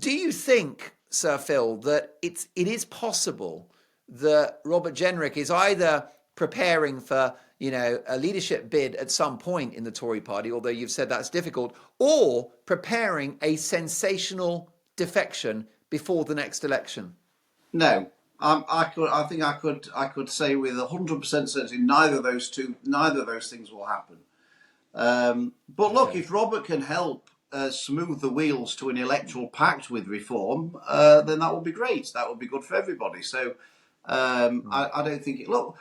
Do you think, Sir Phil, that it is possible that Robert Jenrick is either preparing for, a leadership bid at some point in the Tory party, although you've said that's difficult, or preparing a sensational defection before the next election? No, I think I could say with 100% certainty neither of those things will happen. But look, Okay. if Robert can help smooth the wheels to an electoral pact with reform, then that would be great. That would be good for everybody. So I don't think look.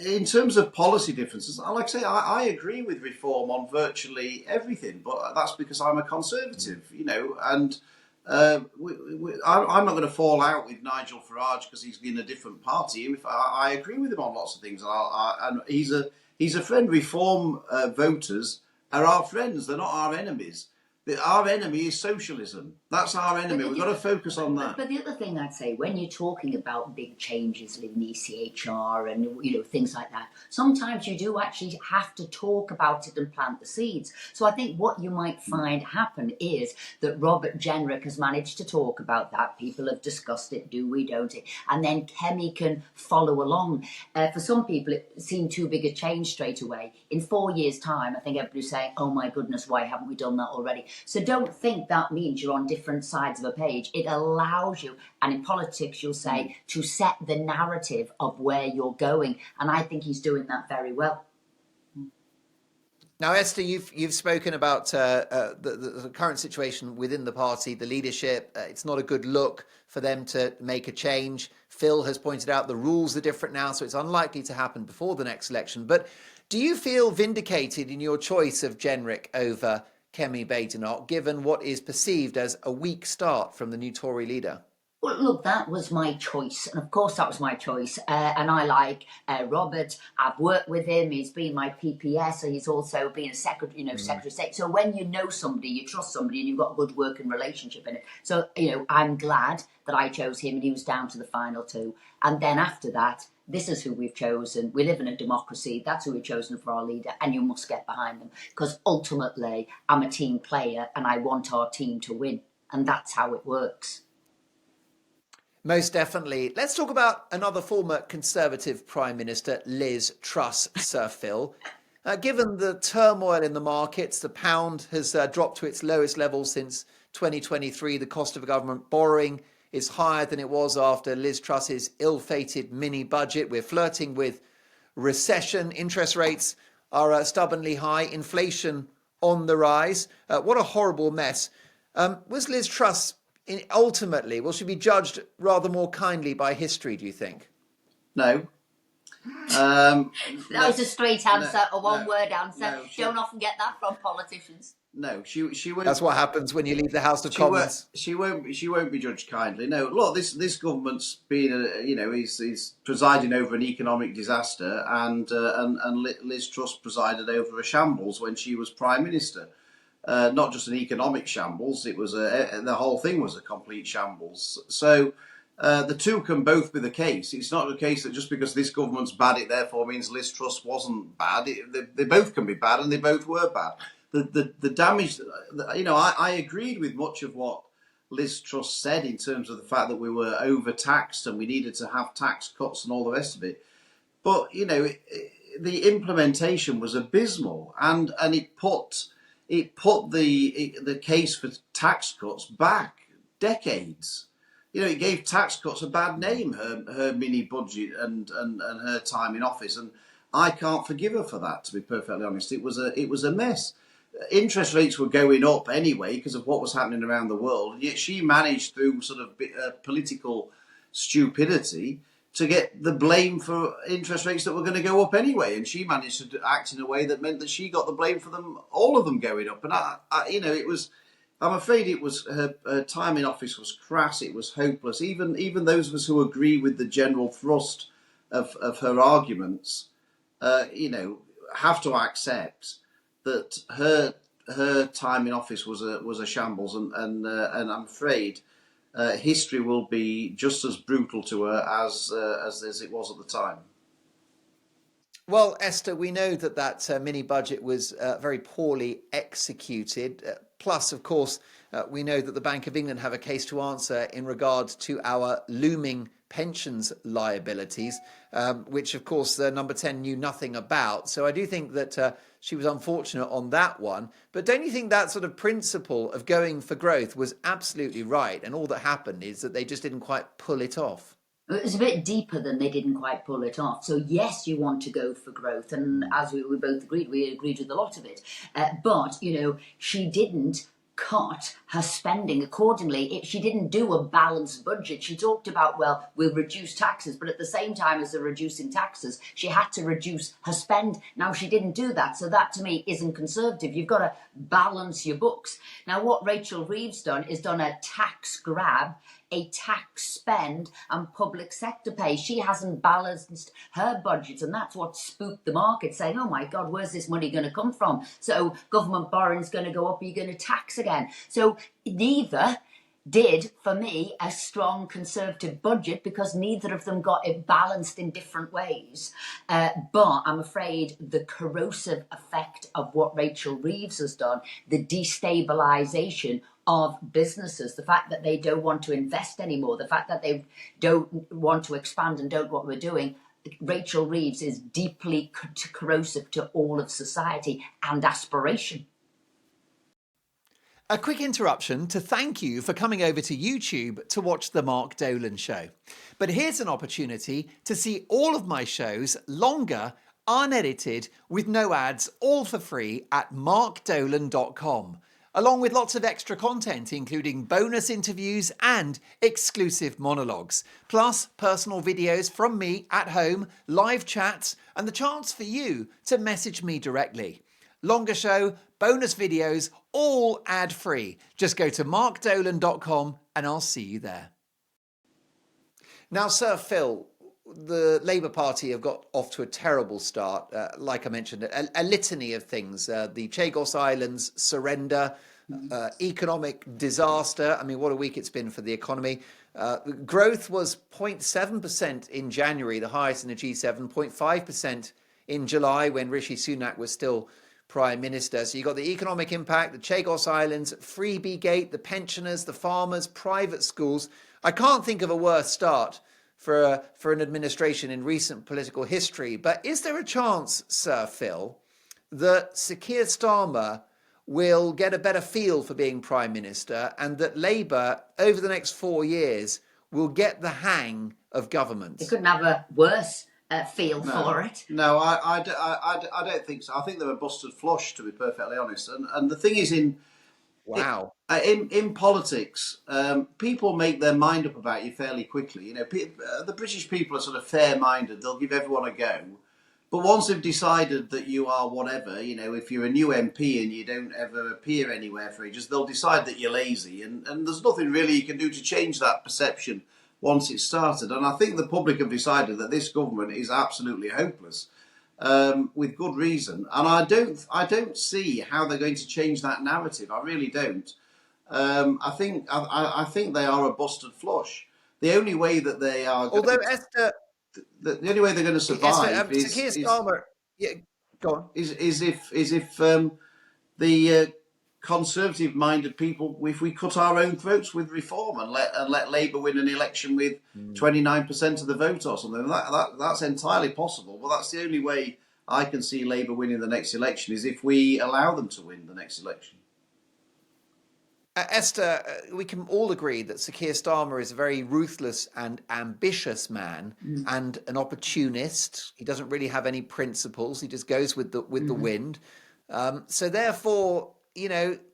In terms of policy differences, like I say, I agree with reform on virtually everything, but that's because I'm a conservative, and I'm not going to fall out with Nigel Farage because he's in a different party. If I agree with him on lots of things, and he's a friend. Reform voters are our friends; they're not our enemies. Our enemy is socialism. That's our enemy. We've got to focus on that. But the other thing I'd say, when you're talking about big changes in ECHR and things like that, sometimes you do actually have to talk about it and plant the seeds. So I think what you might find happen is that Robert Jenrick has managed to talk about that. People have discussed it, do we, don't it? And then Kemi can follow along. For some people, it seemed too big a change straight away. In 4 years' time, I think everybody's saying, oh my goodness, why haven't we done that already? So don't think that means you're on different sides of a page. It allows you, and in politics you'll say, to set the narrative of where you're going. And I think he's doing that very well. Now, Esther, you've spoken about the current situation within the party, the leadership. It's not a good look for them to make a change. Phil has pointed out the rules are different now, so it's unlikely to happen before the next election. But do you feel vindicated in your choice of Jenrick over Kemi Badenoch, given what is perceived as a weak start from the new Tory leader? Well, look, that was my choice. And of course, that was my choice. And I like Robert. I've worked with him. He's been my PPS. So he's also been a secretary, Secretary of State. So when you know somebody, you trust somebody, and you've got a good working relationship in it. So, I'm glad that I chose him and he was down to the final two. And then after that, this is who we've chosen. We live in a democracy. That's who we've chosen for our leader. And you must get behind them. Because ultimately, I'm a team player and I want our team to win. And that's how it works. Most definitely. Let's talk about another former Conservative Prime Minister, Liz Truss, Sir Phil. Given the turmoil in the markets, the pound has dropped to its lowest level since 2023. The cost of government borrowing is higher than it was after Liz Truss's ill-fated mini-budget. We're flirting with recession. Interest rates are stubbornly high. Inflation on the rise. What a horrible mess. Was Liz Truss ultimately, will she be judged rather more kindly by history, do you think? No. That was a straight answer, a one-word answer. Don't often get that from politicians. No, she won't. That's what happens when you leave the House of Commons. She won't be judged kindly. No, look, this government's been, he's presiding over an economic disaster, and Liz Truss presided over a shambles when she was Prime Minister. Not just an economic shambles; it was the whole thing was a complete shambles. So the two can both be the case. It's not the case that just because this government's bad, it therefore means Liz Truss wasn't bad. They both can be bad, and they both were bad. The damage, I agreed with much of what Liz Truss said in terms of the fact that we were overtaxed and we needed to have tax cuts and all the rest of it. But the implementation was abysmal, and it put the case for tax cuts back decades. It gave tax cuts a bad name, her mini budget and her time in office, and I can't forgive her for that. To be perfectly honest, it was a mess. Interest rates were going up anyway because of what was happening around the world. Yet she managed, through sort of political stupidity, to get the blame for interest rates that were going to go up anyway, and she managed to act in a way that meant that she got the blame for them, all of them going up. And it was. I'm afraid it was her time in office was crass. It was hopeless. Even those of us who agree with the general thrust of her arguments, have to accept that her time in office was a shambles, and I'm afraid history will be just as brutal to her as it was at the time. Well, Esther, we know that mini budget was very poorly executed. Plus, of course, we know that the Bank of England have a case to answer in regard to our looming pensions liabilities, which, of course, Number 10 knew nothing about. So I do think that she was unfortunate on that one. But don't you think that sort of principle of going for growth was absolutely right? And all that happened is that they just didn't quite pull it off. It was a bit deeper than they didn't quite pull it off. So yes, you want to go for growth, and as we both agreed, we agreed with a lot of it. But she didn't cut her spending accordingly. She didn't do a balanced budget. She talked about, well, we'll reduce taxes, but at the same time as they're reducing taxes, she had to reduce her spend. Now, she didn't do that. So that, to me, isn't conservative. You've got to balance your books. Now, what Rachel Reeves done is done a tax grab, a tax spend, and public sector pay. She hasn't balanced her budget, and that's what spooked the market, saying, oh my God, where's this money going to come from? So government borrowing's going to go up, you're going to tax again. So neither did, for me, a strong conservative budget, because neither of them got it balanced in different ways. But I'm afraid the corrosive effect of what Rachel Reeves has done, the destabilisation of businesses, the fact that they don't want to invest anymore, the fact that they don't want to expand and don't what we're doing, Rachel Reeves is deeply corrosive to all of society and aspiration. A quick interruption to thank you for coming over to YouTube to watch The Mark Dolan Show. But here's an opportunity to see all of my shows longer, unedited, with no ads, all for free at markdolan.com, along with lots of extra content, including bonus interviews and exclusive monologues, plus personal videos from me at home, live chats, and the chance for you to message me directly. Longer show, bonus videos, all ad-free. Just go to markdolan.com and I'll see you there. Now, Sir Phil, the Labour Party have got off to a terrible start. Like I mentioned, a litany of things. The Chagos Islands surrender, economic disaster. I mean, what a week it's been for the economy. Growth was 0.7% in January, the highest in the G7, 0.5% in July when Rishi Sunak was still Prime Minister. So you got the economic impact, the Chagos Islands, Freebie Gate, the pensioners, the farmers, private schools. I can't think of a worse start for an administration in recent political history. But is there a chance, Sir Phil, that Sir Keir Starmer will get a better feel for being Prime Minister, and that Labour, over the next 4 years, will get the hang of government? They couldn't have a worse feel for it. No, I don't think so. I think they were busted flush, to be perfectly honest. And the thing is, in politics, people make their mind up about you fairly quickly. The British people are sort of fair-minded. They'll give everyone a go. But once they've decided that you are whatever, if you're a new MP and you don't ever appear anywhere for ages, they'll decide that you're lazy. And there's nothing really you can do to change that perception once it's started. And I think the public have decided that this government is absolutely hopeless, with good reason. And I don't see how they're going to change that narrative. I really don't. I think they are a busted flush. The only way that they are, Esther, the only way they're going to survive Sir Keir Starmer, go on. Is if the Conservative-minded people, if we cut our own throats with reform and let Labour win an election with 29% of the vote or something, that's entirely possible. But that's the only way I can see Labour winning the next election, is if we allow them to win the next election. Esther, we can all agree that Sir Keir Starmer is a very ruthless and ambitious man, and an opportunist. He doesn't really have any principles. He just goes with the wind. So therefore,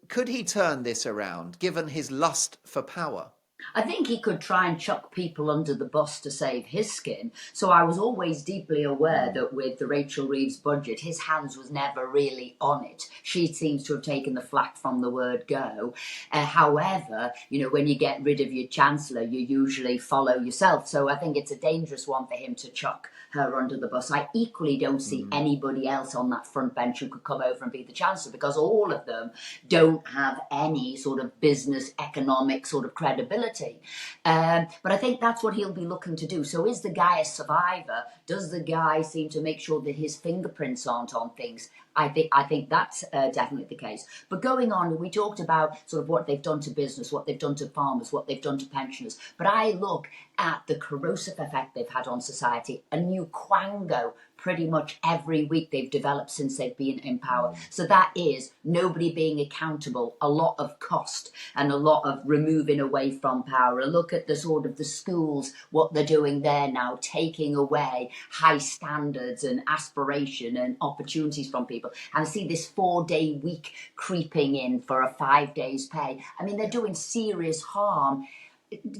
could he turn this around, given his lust for power? I think he could try and chuck people under the bus to save his skin. So I was always deeply aware that with the Rachel Reeves budget, his hands was never really on it. She seems to have taken the flak from the word go. However, when you get rid of your chancellor, you usually follow yourself. So I think it's a dangerous one for him to chuck her under the bus. I equally don't see anybody else on that front bench who could come over and be the chancellor, because all of them don't have any sort of business economic sort of credibility. accountability. But I think that's what he'll be looking to do. So is the guy a survivor? Does the guy seem to make sure that his fingerprints aren't on things? I think that's definitely the case. But going on, we talked about sort of what they've done to business, what they've done to farmers, what they've done to pensioners. But I look at the corrosive effect they've had on society, a new quango pretty much every week they've developed since they've been in power. So that is nobody being accountable, a lot of cost and a lot of removing away from power. A look at the sort of the schools, what they're doing there now, taking away high standards and aspiration and opportunities from people. And I see this 4-day week creeping in for a 5 days pay. I mean, they're doing serious harm,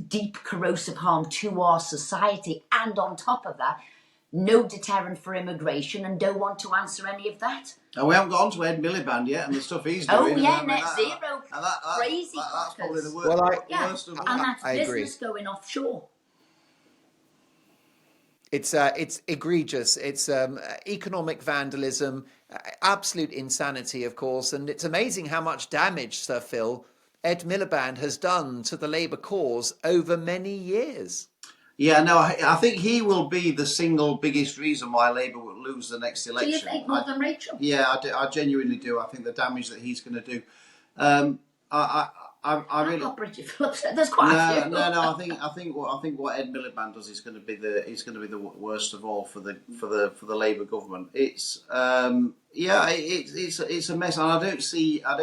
deep corrosive harm to our society. And on top of that, no deterrent for immigration, and don't want to answer any of that. And we haven't got on to Ed Miliband yet and the stuff he's Oh doing. yeah, I mean, net zero, crazy. That's probably the Well, worst of all. And that's I agree. business going offshore. It's egregious. It's economic vandalism, absolute insanity, of course. And it's amazing how much damage, Sir Phil, Ed Miliband has done to the Labour cause over many years. Yeah, no, I think he will be the single biggest reason why Labour will lose the next election. Do you think more than Rachel? Yeah, I genuinely do. I think the damage that he's going to do. I really. Got Bridget Phillips. There's quite a few. No. I think what Ed Miliband does is going to be the worst of all for the Labour government. It's it's a mess, and I don't see how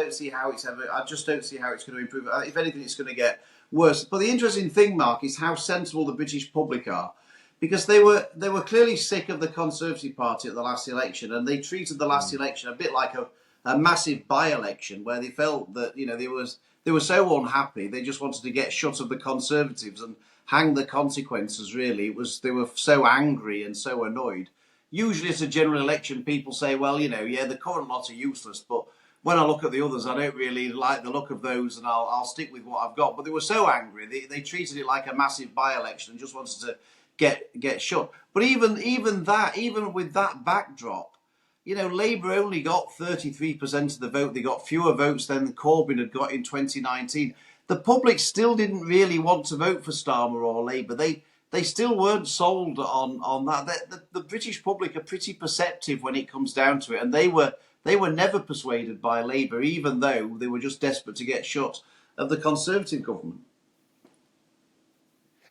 it's ever. I just don't see how it's going to improve. If anything, it's going to get worse. But the interesting thing, Mark, is how sensible the British public are, because they were clearly sick of the Conservative Party at the last election, and they treated the last election a bit like a massive by-election where they felt that they were so unhappy they just wanted to get shut of the Conservatives and hang the consequences. Really, they were so angry and so annoyed. Usually, at a general election, people say, well, the current lot are useless, but when I look at the others, I don't really like the look of those, and I'll stick with what I've got. But they were so angry, they treated it like a massive by-election and just wanted to get shut. But even with that backdrop, Labour only got 33% of the vote. They got fewer votes than Corbyn had got in 2019. The public still didn't really want to vote for Starmer or Labour. They still weren't sold on that. The British public are pretty perceptive when it comes down to it, and they were never persuaded by Labour, even though they were just desperate to get shut of the Conservative government.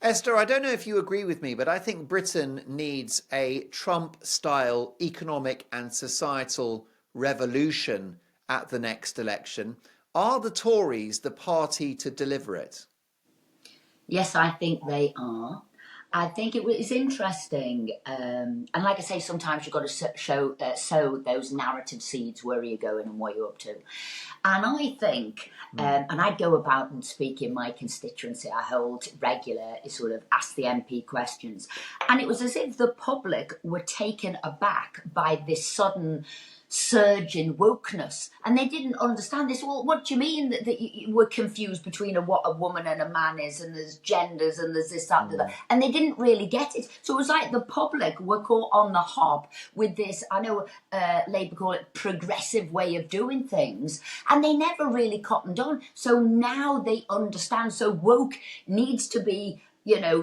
Esther, I don't know if you agree with me, but I think Britain needs a Trump-style economic and societal revolution at the next election. Are the Tories the party to deliver it? Yes, I think they are. I think it's interesting, and like I say, sometimes you've got to sow those narrative seeds where you're going and what you're up to. And I think, and I go about and speak in my constituency. I hold regular sort of ask the MP questions, and it was as if the public were taken aback by this sudden surge in wokeness, and they didn't understand this. Well, what do you mean that you were confused between what a woman and a man is, and there's genders and there's this, that, and that, and they didn't really get it. So it was like the public were caught on the hop with this, I know Labour call it progressive way of doing things, and they never really cottoned on. So now they understand. So woke needs to be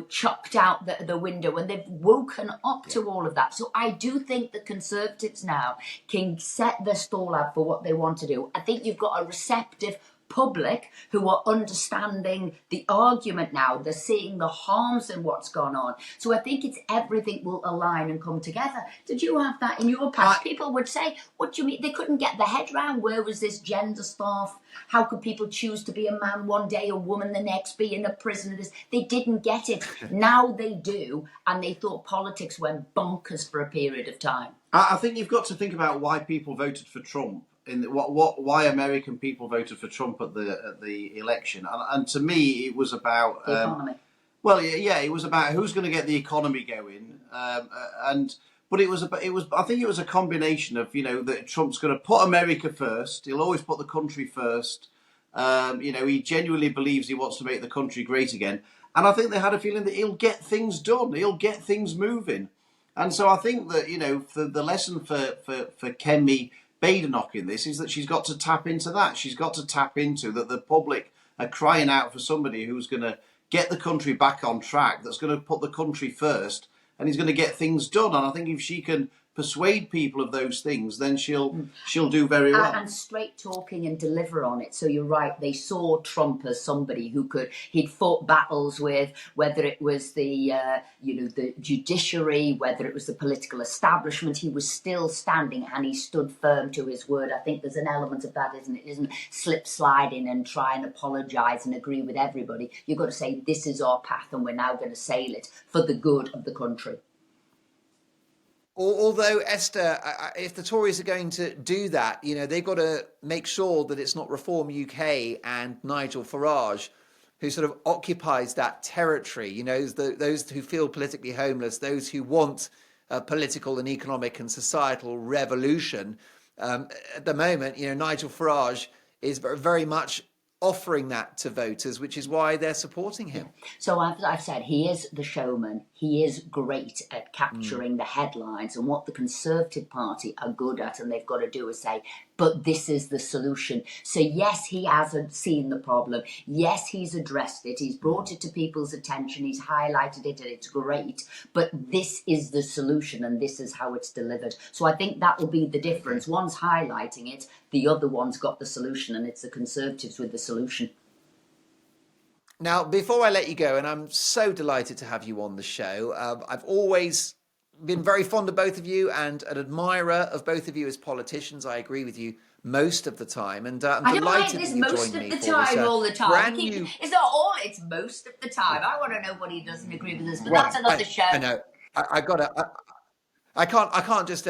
chucked out the window, and they've woken up to all of that. So I do think the Conservatives now can set the stall out for what they want to do. I think you've got a receptive public who are understanding the argument now. They're seeing the harms in what's gone on. So I think it's everything will align and come together. Did you have that in your past? People would say, what do you mean? They couldn't get their head round. Where was this gender stuff? How could people choose to be a man one day, a woman the next, be in a prison? They didn't get it. Now they do. And they thought politics went bonkers for a period of time. I think you've got to think about why people voted for Trump. Why American people voted for Trump at the election, and to me it was about the economy. Well, yeah, it was about who's going to get the economy going, but I think it was a combination of that Trump's going to put America first. He'll always put the country first. He genuinely believes he wants to make the country great again, and I think they had a feeling that he'll get things done. He'll get things moving, and so I think that the lesson for Kemi Badenoch in this is that she's got to tap into that. She's got to tap into that the public are crying out for somebody who's going to get the country back on track, that's going to put the country first, and he's going to get things done. And I think if she can persuade people of those things, then she'll do very well. And straight talking and deliver on it. So you're right. They saw Trump as somebody he'd fought battles with, whether it was the the judiciary, whether it was the political establishment. He was still standing, and he stood firm to his word. I think there's an element of that, isn't it? Isn't slip sliding and try and apologise and agree with everybody. You've got to say, this is our path, and we're now going to sail it for the good of the country. Although, Esther, if the Tories are going to do that, they've got to make sure that it's not Reform UK and Nigel Farage who sort of occupies that territory. Those who feel politically homeless, those who want a political and economic and societal revolution. At the moment, Nigel Farage is very much offering that to voters, which is why they're supporting him. So I've said he is the showman. He is great at capturing the headlines, and what the Conservative Party are good at, and they've got to do is say, but this is the solution. So yes, he hasn't seen the problem. Yes, he's addressed it. He's brought it to people's attention. He's highlighted it, and it's great. But this is the solution, and this is how it's delivered. So I think that will be the difference. One's highlighting it, the other one's got the solution, and it's the Conservatives with the solution. Now, before I let you go, and I'm so delighted to have you on the show, I've always been very fond of both of you and an admirer of both of you as politicians. I agree with you most of the time, and I'm delighted that you joined me for this all the time. Brand new... It's not all; it's most of the time. I want to know what he doesn't agree with us, but that's another show. I know. I can't just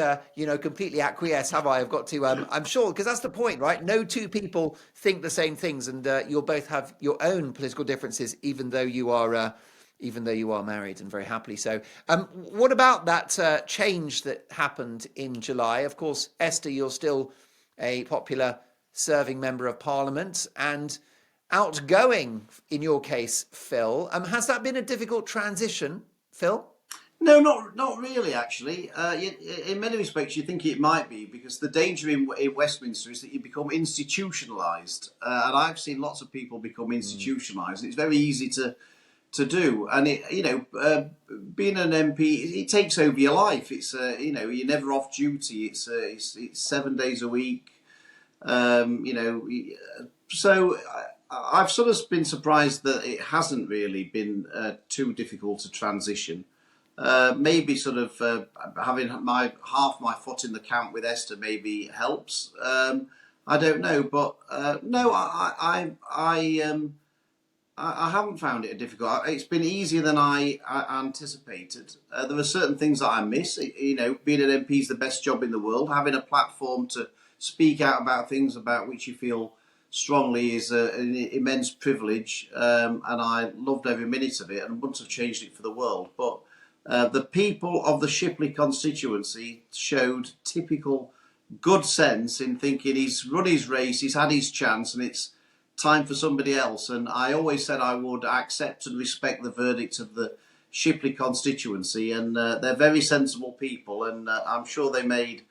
completely acquiesce, have I? I've got to. I'm sure, because that's the point, right? No two people think the same things, and you'll both have your own political differences, even though you are married and very happily so. What about that change that happened in July? Of course, Esther, you're still a popular serving member of Parliament and outgoing in your case, Phil. Has that been a difficult transition, Phil? No, not really, actually. In many respects, you think it might be, because the danger in Westminster is that you become institutionalised. And I've seen lots of people become institutionalised. And it's very easy to do. And, being an MP, it takes over your life. It's, you're never off duty. It's 7 days a week. So I've sort of been surprised that it hasn't really been too difficult to transition. Maybe sort of having half my foot in the camp with Esther maybe helps. I don't know, but no, I haven't found it difficult. It's been easier than I anticipated. There are certain things that I miss. Being an MP is the best job in the world. Having a platform to speak out about things about which you feel strongly is an immense privilege, and I loved every minute of it and wouldn't have changed it for the world. But the people of the Shipley constituency showed typical good sense in thinking he's run his race, he's had his chance, and it's time for somebody else. And I always said I would accept and respect the verdict of the Shipley constituency, and they're very sensible people, and I'm sure they made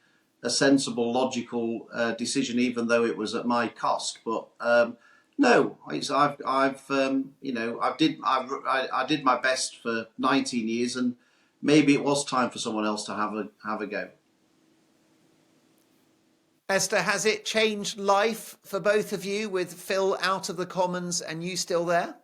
a sensible, logical decision, even though it was at my cost. But no, I did my best for 19 years, and maybe it was time for someone else to have a go. Esther, has it changed life for both of you with Phil out of the Commons and you still there?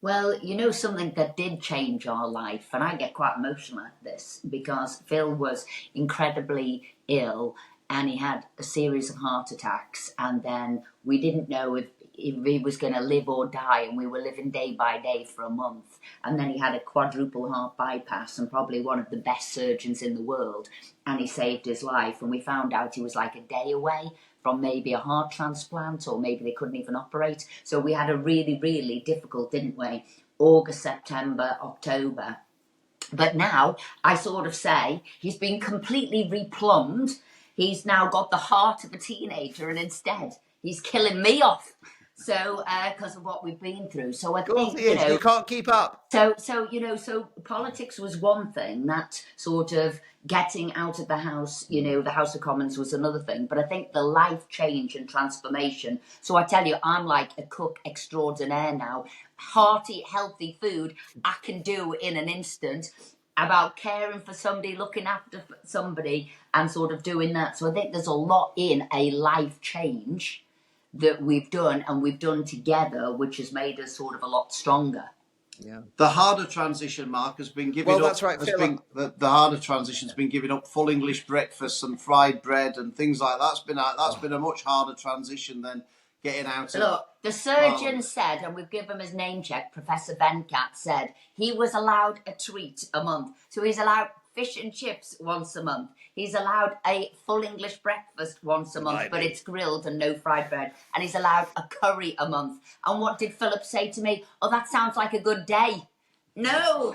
Well, something that did change our life, and I get quite emotional at this, because Phil was incredibly ill and he had a series of heart attacks, and then we didn't know if he was going to live or die, and we were living day by day for a month. And then he had a quadruple heart bypass, and probably one of the best surgeons in the world, and he saved his life. And we found out he was like a day away from maybe a heart transplant, or maybe they couldn't even operate. So we had a really, really difficult, didn't we? August, September, October. But now I sort of say he's been completely replumbed. He's now got the heart of a teenager, and instead he's killing me off. So, because of what we've been through. So I think, you can't keep up. So politics was one thing, that sort of getting out of the House, the House of Commons was another thing. But I think the life change and transformation. So I tell you, I'm like a cook extraordinaire now, hearty, healthy food I can do in an instant, about caring for somebody, looking after somebody, and sort of doing that. So I think there's a lot in a life change that we've done, and we've done together, which has made us sort of a lot stronger. Yeah. The harder transition, Mark, has been giving Well, up. that's right, Has Phil. been the harder transition's been giving up full English breakfasts and fried bread and things like that. That's been a much harder transition than getting out of. Look, the surgeon said, and we've given him his name check, Professor Venkat said, he was allowed a treat a month. So he's allowed fish and chips once a month. He's allowed a full English breakfast once a month, but it's grilled and no fried bread. And he's allowed a curry a month. And what did Philip say to me? Oh, that sounds like a good day. No.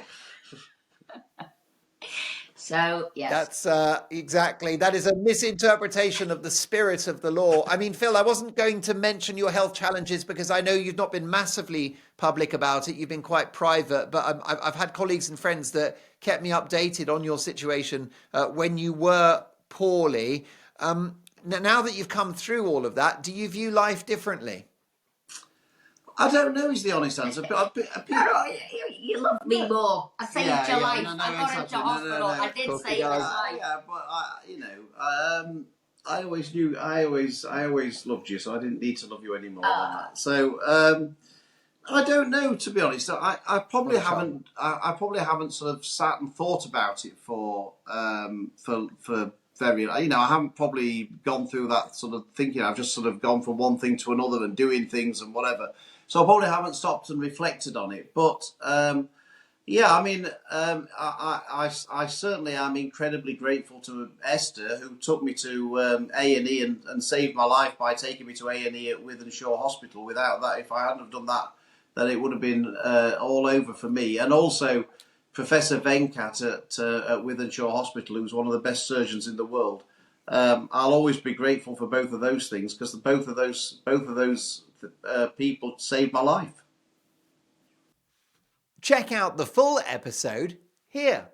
So, yes. That's exactly. That is a misinterpretation of the spirit of the law. I mean, Phil, I wasn't going to mention your health challenges because I know you've not been massively public about it. You've been quite private, but I've had colleagues and friends that kept me updated on your situation when you were poorly. Now that you've come through all of that, do you view life differently? I don't know is the honest answer, but You love me more. I saved your life. no, I got into hospital. I did Course he save your does. life. yeah, but I always knew, I always loved you, so I didn't need to love you any more than that. So I don't know, to be honest. I probably haven't. I probably haven't sort of sat and thought about it for very. You know, I haven't probably gone through that sort of thinking. I've just sort of gone from one thing to another and doing things and whatever. So I probably haven't stopped and reflected on it. But yeah, I mean, I certainly am incredibly grateful to Esther, who took me to A&E and saved my life by taking me to A&E at Wythenshawe Hospital. Without that, if I hadn't have done that, then it would have been all over for me. And also Professor Venkat at Wythenshawe Hospital, who's one of the best surgeons in the world. I'll always be grateful for both of those things because both of those people saved my life. Check out the full episode here.